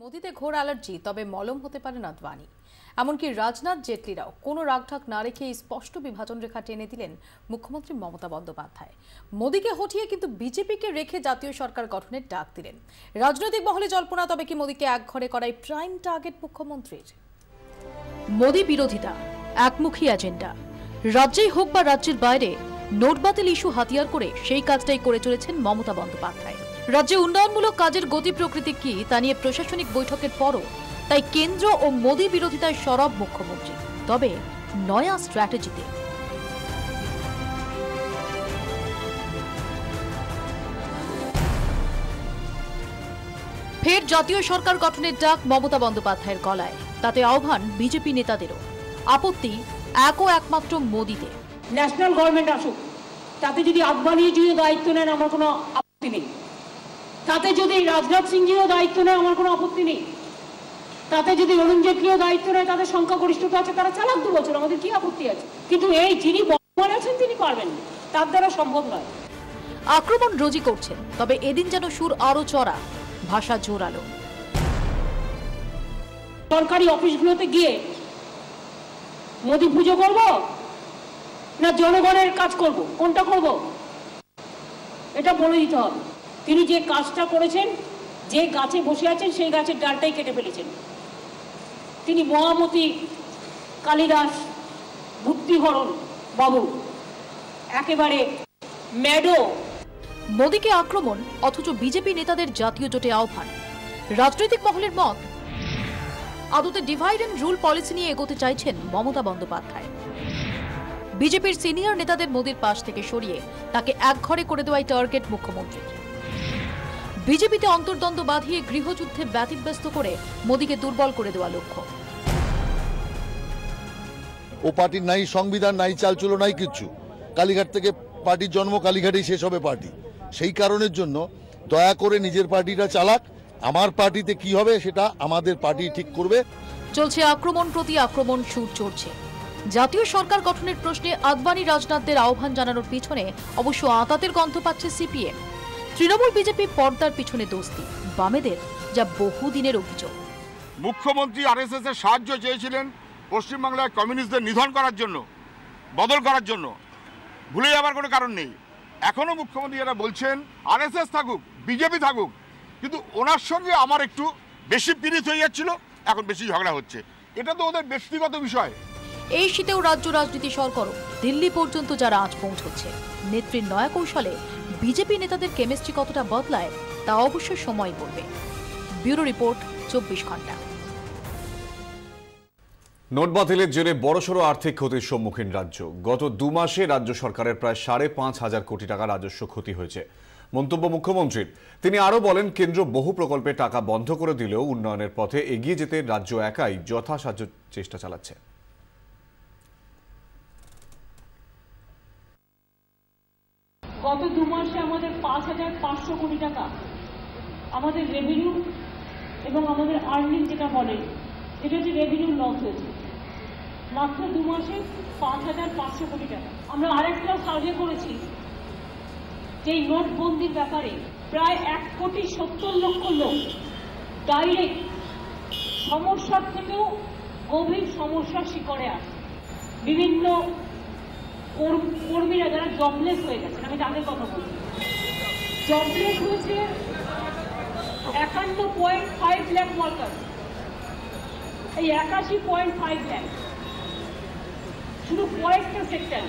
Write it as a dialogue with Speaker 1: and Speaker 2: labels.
Speaker 1: মোদিতে ঘোর অ্যালার্জি, তবে মলম হতে পারেন আদবানি। এমনকি রাজনাথ জেটলিরাও কোনো রাগঢাক না রেখে স্পষ্ট বিভাজন রেখা টেনে দিলেন মুখ্যমন্ত্রী মমতা বন্দ্যোপাধ্যায়। মোদিকে হটিয়ে কিন্তু বিজেপিকে রেখে জাতীয় সরকার গঠনের ডাক দিলেন। রাজনৈতিক মহলে জল্পনা, তবে কি মোদিকে একঘরে করাই প্রাইম টার্গেট মুখ্যমন্ত্রীর? মোদি বিরোধিতা, একমুখী এজেন্ডা। রাজ্যেই হোক বা রাজ্যের বাইরে, নোট বাতিল ইস্যু হাতিয়ার করে সেই কাজটাই করে চলেছেন মমতা বন্দ্যোপাধ্যায়। রাজ্যে উন্নয়নমূলক কাজের গতি প্রকৃতি কি তা নিয়ে প্রশাসনিক বৈঠকের পরও তাই কেন্দ্র ও মোদি বিরোধিতায় সরব মুখ্যমন্ত্রী, তবে নয়া স্ট্র্যাটেজিতে। ফের জাতীয় সরকার গঠনের ডাক মমতা বন্দ্যোপাধ্যায়ের গলায়, তাতে আহ্বান বিজেপি নেতাদেরও। আপত্তি এক ও একমাত্র মোদিতে।
Speaker 2: ন্যাশনাল গভর্নমেন্ট আসুক, তাতে যদি আদবানি জিও দায়িত্ব নেন আমার কোনো আপত্তি নেই, তাতে যদি রাজনাথ সিং জিও দায়িত্ব নেয় আমার কোনো আপত্তি নেই, তাতে যদি অরুণ জেটলিও দায়িত্ব নেয়, তাদের সংখ্যাগরিষ্ঠতা আছে, তারা চালাক 2 বছর, আমাদের কি আপত্তি আছে? কিন্তু এই যিনি বর্তমান আছেন তিনি পারবেন না, তার দ্বারা সম্ভব নয়।
Speaker 1: আক্রমণ রোজই করছেন, তবে এদিন যেন সুর আরো চড়া, ভাষা জোরালো।
Speaker 2: সরকারি অফিসগুলোতে গিয়ে মোদি পুজো করব না জনগণের কাজ করব, কোনটা করব এটা বলে দিতে হবে। তিনি যে কাজটা করেছেন, যে গাছে বসে আছেন সেই গাছের ডালটাই কেটে ফেলেছেন। তিনি মহামতি কালিদাস বুদ্ধিহরণ বাবু, একেবারে ম্যাডো।
Speaker 1: মোদিকে আক্রমণ, অথচ বিজেপি নেতাদের জাতীয় জোটে আহ্বান। রাজনৈতিক মহলের মত, আদতে ডিভাইড অ্যান্ড রুল পলিসি নিয়ে এগোতে চাইছেন মমতা বন্দ্যোপাধ্যায়। বিজেপির সিনিয়র নেতাদের মোদির পাশ থেকে সরিয়ে তাকে একঘরে করে দেওয়াই টার্গেট মুখ্যমন্ত্রীর। বিজেপিতে অন্তর্দ্বন্দ্ব বাঁধিয়ে গৃহযুদ্ধে ব্যতিব্যস্ত করে মোদিকে দুর্বল করে দেওয়া লক্ষ্য।
Speaker 3: ও পার্টির নাই সংবিধান, নাই চালচুলো, নাই কিচ্ছু। কালীঘাট থেকে পার্টির জন্ম, কালীঘাটেই শেষ হবে পার্টি। সেই কারণের জন্য দয়া করে নিজের পার্টিটা চালাক, আমার পার্টিতে কি হবে সেটা আমাদের পার্টি ঠিক করবে।
Speaker 1: চলছে আক্রমণ প্রতি আক্রমণ, সুর চড়ছে। জাতীয় সরকার গঠনের প্রশ্নে আদবানি রাজনাথদের আহ্বান জানানোর পিছনে অবশ্য আঁতাতের গন্ধ পাচ্ছে সিপিএম। তৃণমূল বিজেপি পর্দার পিছনে দোস্তি, বামেদের যা বহুদিনের অভিযোগ।
Speaker 4: মুখ্যমন্ত্রী আরএসএস এর সাহায্য চেয়েছিলেন পশ্চিমবাংলায় কমিউনিস্টদের নিধন করার জন্য, বদল করার জন্য। ভুলে যাবার কোনো কারণ নেই। এখনো মুখ্যমন্ত্রী যারা বলছেন আরএসএস থাকুক, বিজেপি থাকুক, কিন্তু ওনার সঙ্গে আমার একটু বেশি পীড়িত হয়ে যাচ্ছিল, এখন বেশি ঝগড়া হচ্ছে। এটা তো ওদের ব্যক্তিগত বিষয়।
Speaker 1: এই শীতেও রাজ্য রাজনীতি সরগরম, দিল্লি পর্যন্ত যারা আজ পৌঁছচ্ছে। নেত্রীর নয়া কৌশলে বিজেপি নেতাদের কেমিস্ট্রি কতটা বদলায় তা অবশ্য সময় বলবে। ব্যুরো রিপোর্ট, 24 ঘন্টা।
Speaker 5: নোট বাতিলের জেরে বড়সড় আর্থিক ক্ষতির সম্মুখীন রাজ্য। গত 2 মাসে রাজ্য সরকারের প্রায় 5,500 কোটি টাকা রাজস্ব ক্ষতি হয়েছে। মন্তব্য মুখ্যমন্ত্রীর। তিনি আরও বলেন, কেন্দ্র বহু প্রকল্পে টাকা বন্ধ করে দিলেও উন্নয়নের পথে এগিয়ে যেতে রাজ্য একাই যথাসাধ্য চেষ্টা চালাচ্ছে।
Speaker 2: গত 2 মাসে আমাদের 5,500 কোটি টাকা আমাদের রেভিনিউ এবং আমাদের আর্নিং যেটা বলে, এটা হচ্ছে রেভিনিউ লস হয়েছে। মাত্র 2 মাসে 5,500 কোটি টাকা। আমরা আরেকটা সার্ভে করেছি যে এই নোটবন্দির ব্যাপারে প্রায় 1,70,00,000 লোক ডাইরেক্ট সমস্যার থেকেও গভীর সমস্যার শিকড়ে আসে। বিভিন্ন কর্মীরা যারা জবলেস হয়ে গেছেন, আমি তাদের কথা বলছি। জবলেস হয়েছে 51.5 লাখ ওয়ার্কার। এই 81.5 লাখ শুধু কয়েকটা সেক্টর।